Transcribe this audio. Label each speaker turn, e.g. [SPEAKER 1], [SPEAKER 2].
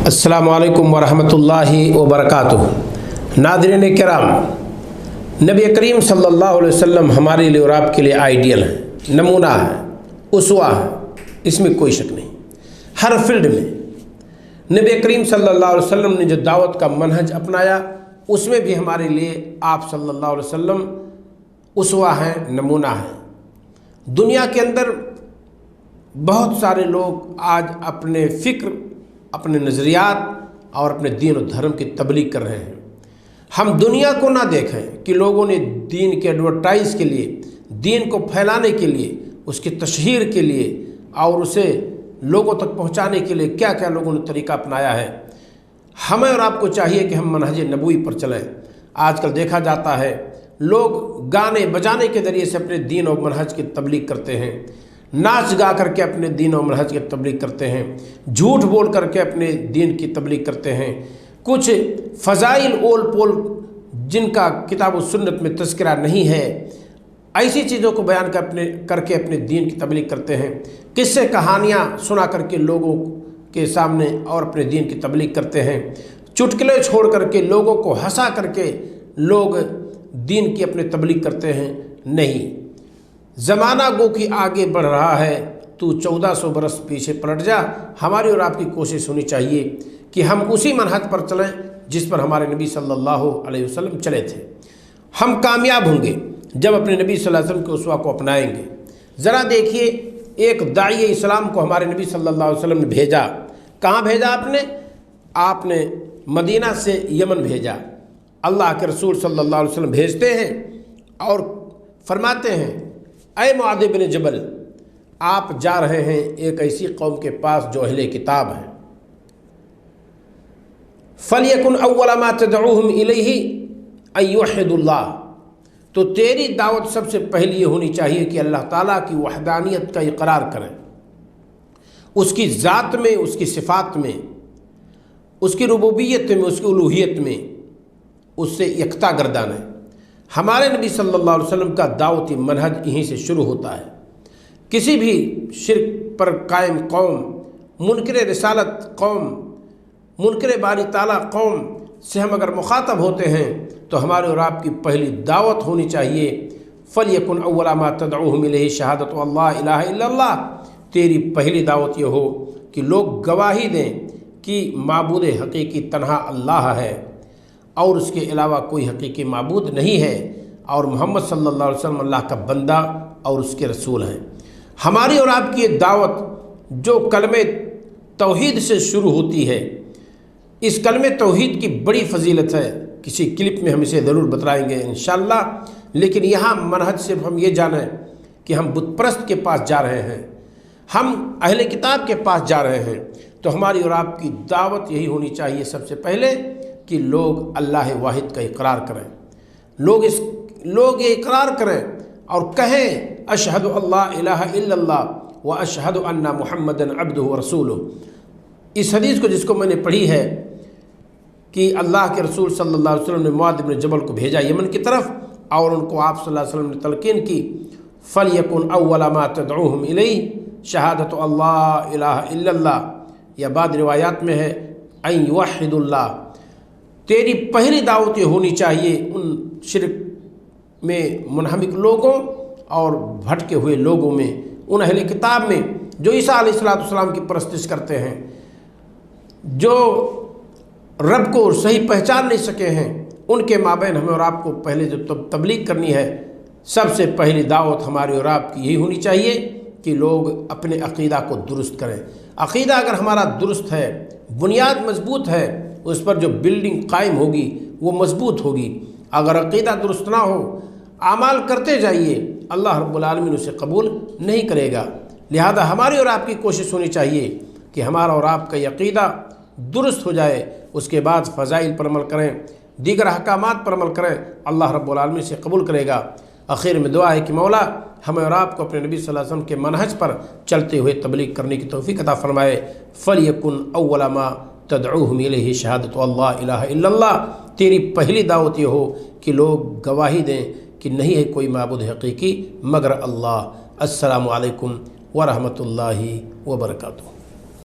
[SPEAKER 1] अस्सलामु अलैकुम वरहमतुल्लाहि वबरकातुहू। नाज़रीन किराम, नबी करीम सल्लल्लाहु अलैहि वसल्लम हमारे लिए और आपके लिए आइडियल है, नमूना है, उसवा है, इसमें कोई शक नहीं। हर फील्ड में नबी करीम सल्लल्लाहु अलैहि वसल्लम ने जो दावत का मनहज अपनाया, उसमें भी हमारे लिए आप सल्लल्लाहु अलैहि वसल्लम उसवा हैं, नमूना है। दुनिया के अंदर बहुत सारे लोग आज अपने फ़िक्र, अपने नज़रियात और अपने दीन और धर्म की तबलीग कर रहे हैं। हम दुनिया को ना देखें कि लोगों ने दीन के एडवर्टाइज़ के लिए, दीन को फैलाने के लिए, उसकी तशहीर के लिए और उसे लोगों तक पहुंचाने के लिए क्या क्या लोगों ने तरीका अपनाया है। हमें और आपको चाहिए कि हम मनहज नबवी पर चलें। आजकल देखा जाता है लोग गाने बजाने के ज़रिए से अपने दीन और मनहज की तबलीग करते हैं, नाच गा करके अपने दीन और मनहज की तबलीग करते हैं, झूठ बोल करके अपने दीन की तबलीग करते हैं। कुछ फ़ज़ाइल ओल पोल जिनका किताब और सुन्नत में तज़किरा नहीं है, ऐसी चीज़ों को बयान करके अपने दीन की तबलीग करते हैं। किस्से कहानियाँ सुना करके लोगों के सामने और अपने दीन की तबलीग करते हैं। चुटकुले छोड़ करके लोगों को हंसा करके लोग दीन की अपने तबलीग करते हैं। नहीं, ज़माना गो कि आगे बढ़ रहा है, तू 1400 बरस पीछे पलट जा। हमारी और आपकी कोशिश होनी चाहिए कि हम उसी मनहज पर चलें जिस पर हमारे नबी सल्लल्लाहु अलैहि वसल्लम चले थे। हम कामयाब होंगे जब अपने नबी सल्लल्लाहु अलैहि वसल्लम के उसवा को अपनाएंगे। ज़रा देखिए, एक दाई इस्लाम को हमारे नबी सल्लल्लाहु अलैहि वसल्लम ने भेजा। कहाँ भेजा आपने मदीना से यमन भेजा। अल्लाह के रसूल सल्लल्लाहु अलैहि वसल्लम भेजते हैं और फरमाते हैं, ऐ मुआज़ बिन जबल, आप जा रहे हैं एक ऐसी कौम के पास जो अहले किताब है। फलियकुन अव्वल मा तदऊहुम इलैहि अन युवहिदुल्लाह, तो तेरी दावत सबसे पहली ये होनी चाहिए कि अल्लाह ताला की वहदानियत का इकरार करें, उसकी ज़ात में, उसकी सिफ़ात में, उसकी रुबूबियत में, उसकी उलूहियत में उससे यकता गर्दान है। हमारे नबी सल्लल्लाहु अलैहि वसल्लम का दावती मनहज यहीं से शुरू होता है। किसी भी शिर्क पर कायम कौम, मुनकिर रिसालत कौम, मुनकिर बारी ताला कौम से हम अगर मुखातब होते हैं तो हमारे और आपकी पहली दावत होनी चाहिए, फलियकुन अव्वल मा तदऊहुम इलैहि शहादतु अल्ला इलाहा इल्लल्लाह। तेरी पहली दावत ये हो कि लोग गवाही दें कि माबूद हकीकी तन्हा अल्लाह है और उसके अलावा कोई हकीकी माबूद नहीं है और मोहम्मद सल्लल्लाहु अलैहि वसल्लम अल्लाह का बंदा और उसके रसूल हैं। हमारी और आपकी ये दावत जो कलमे तौहीद से शुरू होती है, इस कलमे तौहीद की बड़ी फजीलत है। किसी क्लिप में हम इसे ज़रूर बतलाएंगे इंशाअल्लाह। लेकिन यहाँ मनहज सिर्फ हम ये जानें कि हम बुतप्रस्त के पास जा रहे हैं, हम अहले किताब के पास जा रहे हैं, तो हमारी और आपकी दावत यही होनी चाहिए सबसे पहले कि लोग अल्लाह वाहिद का इकरार करें। लोग ये इकरार करें और कहें, अशहदु अल्ला इलाहा इल्लल्लाह व अशहदु अन्ना मुहम्मदन अब्दुहु व रसूलुहु। इस हदीस को जिसको मैंने पढ़ी है कि अल्लाह के रसूल सल्लल्लाहु अलैहि वसल्लम ने मुआज़ बिन जबल को भेजा यमन की तरफ और उनको आप सल्लल्लाहु अलैहि वसल्लम ने तलकीन की, फलियकुन अव्वल मा तदऊहुम इलैहि शहादतु अल्ला इलाहा इल्लल्लाह, या बाद रिवायात में है अन युवहिदुल्लाह। तेरी पहली दावत ये होनी चाहिए उन शिर्क में मुनहमिक लोगों और भटके हुए लोगों में, उन अहले किताब में जो ईसा अलैहिस्सलाम की परस्तिश करते हैं, जो रब को सही पहचान नहीं सके हैं। उनके माबैन हमें और आपको पहले जो तबलीग करनी है, सबसे पहली दावत हमारी और आपकी यही होनी चाहिए कि लोग अपने अक़ीदा को दुरुस्त करें। अक़ीदा अगर हमारा दुरुस्त है, बुनियाद मजबूत है, उस पर जो बिल्डिंग कायम होगी वो मजबूत होगी। अगर अक़ीदा दुरुस्त ना हो, आमाल करते जाइए, अल्लाह रब्बुल आलमीन उसे कबूल नहीं करेगा। लिहाजा हमारी और आपकी कोशिश होनी चाहिए कि हमारा और आपका ये अक़ीदा दुरुस्त हो जाए, उसके बाद फ़ज़ाइल पर अमल करें, दीगर अहकामात पर अमल करें, अल्लाह रब्बुल आलमीन से कबूल करेगा। आखिर में दुआ है कि मौला हमें और आपको अपने नबी सल्लल्लाहु अलैहि वसल्लम के मनहज पर चलते हुए तबलीग करने की तौफ़ीक़ अता फ़रमाए। फलियकुन अव्वल मा तदऊहुम इलैहि शहादतु अल्ला इलाहा इल्लल्लाह। तेरी पहली दावत ये हो कि लोग गवाही दें कि नहीं है कोई माबूद हकीकी मगर अल्लाह। अस्सलामु अलैकुम व रहमतुल्लाहि व बरकातुहू।